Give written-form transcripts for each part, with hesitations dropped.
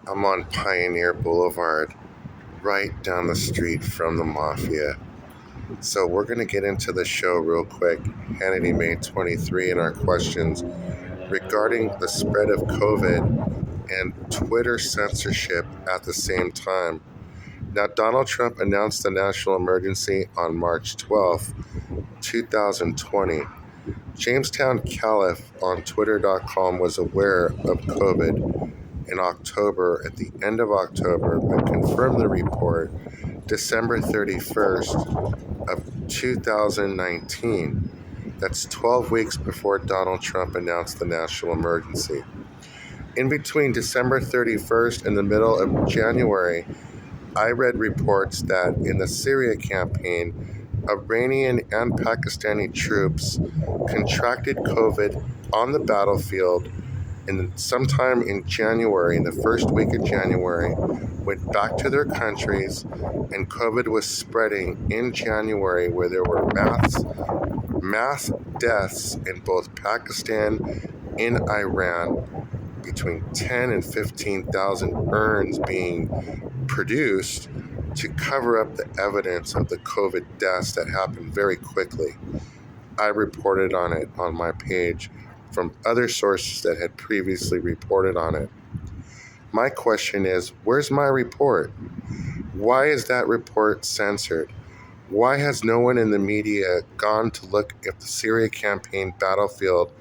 I'm on Pioneer Boulevard, right down the street from the Mafia. So we're going to get into the show real quick. Hannity May 23 and our questions regarding the spread of COVID and Twitter censorship at the same time. Now, Donald Trump announced the national emergency on March 12th, 2020. Jamestown Caliph on Twitter.com was aware of COVID in October, at the end of October, but confirmed the report December 31st of 2019. That's 12 weeks before Donald Trump announced the national emergency. In between December 31st and the middle of January, I read reports that in the Syria campaign, Iranian and Pakistani troops contracted COVID on the battlefield, and sometime in January, in the first week of January, went back to their countries, and COVID was spreading in January, where there were mass deaths in both Pakistan and Iran, between 10 and 15,000 urns being produced to cover up the evidence of the COVID deaths that happened very quickly. I reported on it on my page from other sources that had previously reported on it. My question is, where's my report? Why is that report censored? Why has no one in the media gone to look at the Syria campaign battlefield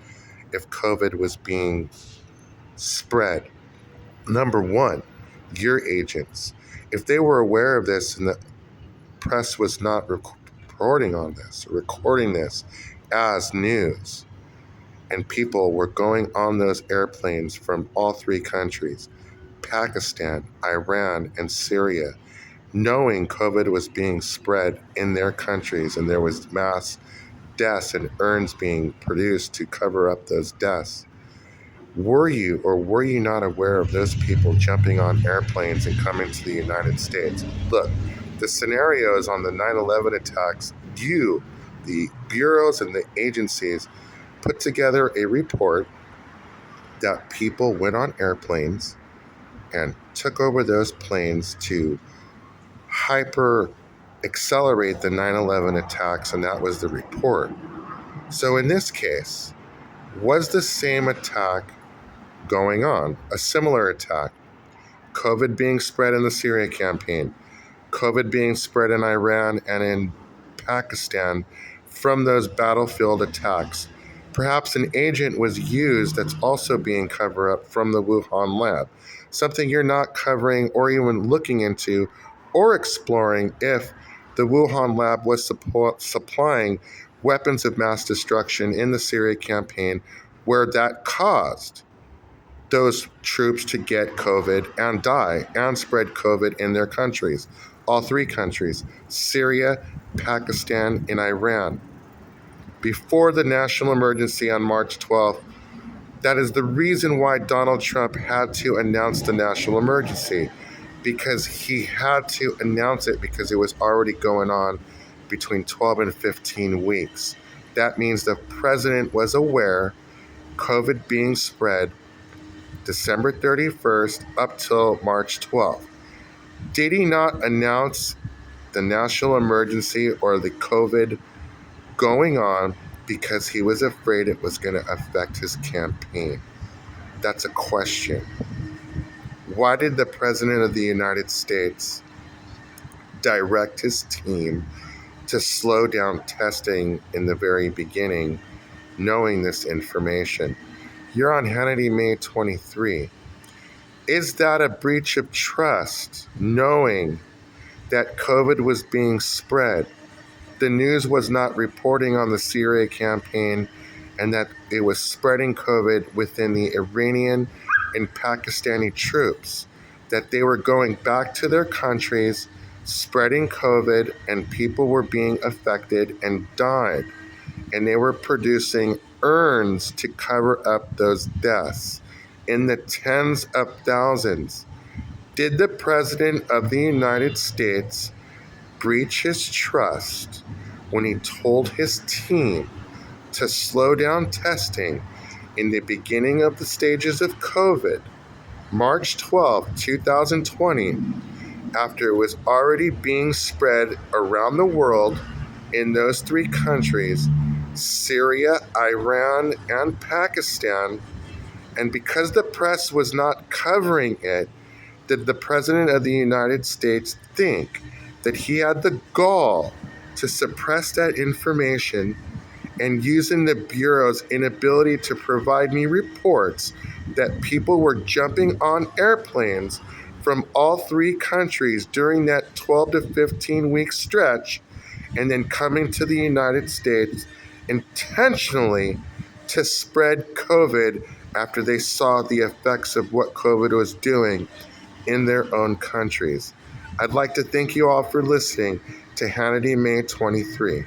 if COVID was being spread? Number one, your agents. If they were aware of this and the press was not reporting on this, recording this as news, and people were going on those airplanes from all three countries, Pakistan, Iran, and Syria, knowing COVID was being spread in their countries and there was mass deaths and urns being produced to cover up those deaths. Were you or were you not aware of those people jumping on airplanes and coming to the United States? Look, the scenarios on the 9/11 attacks, you, the bureaus and the agencies, put together a report that people went on airplanes and took over those planes to hyper accelerate the 9/11 attacks, and that was the report. So in this case, was the same attack going on, a similar attack? COVID being spread in the Syria campaign, COVID being spread in Iran and in Pakistan from those battlefield attacks. Perhaps an agent was used that's also being covered up from the Wuhan lab, something you're not covering or even looking into or exploring if the Wuhan lab was supplying weapons of mass destruction in the Syria campaign, where that caused those troops to get COVID and die and spread COVID in their countries. All three countries, Syria, Pakistan, and Iran. Before the national emergency on March 12th, that is the reason why Donald Trump had to announce the national emergency, because he had to announce it because it was already going on between 12 and 15 weeks. That means the president was aware COVID being spread December 31st up till March 12th. Did he not announce the national emergency or the COVID going on because he was afraid it was going to affect his campaign? That's a question. Why did the President of the United States direct his team to slow down testing in the very beginning, knowing this information? You're on Hannity May 23. Is that a breach of trust, knowing that COVID was being spread? The news was not reporting on the Syria campaign and that it was spreading COVID within the Iranian and Pakistani troops, that they were going back to their countries, spreading COVID, and people were being affected and died. And they were producing urns to cover up those deaths in the tens of thousands. Did the President of the United States breach his trust when he told his team to slow down testing in the beginning of the stages of COVID March 12, 2020, after it was already being spread around the world in those three countries, Syria, Iran, and Pakistan, and because the press was not covering it, did the President of the United States think that he had the gall to suppress that information and using the Bureau's inability to provide me reports that people were jumping on airplanes from all three countries during that 12 to 15 week stretch and then coming to the United States intentionally to spread COVID after they saw the effects of what COVID was doing in their own countries. I'd like to thank you all for listening to Hannity May 23.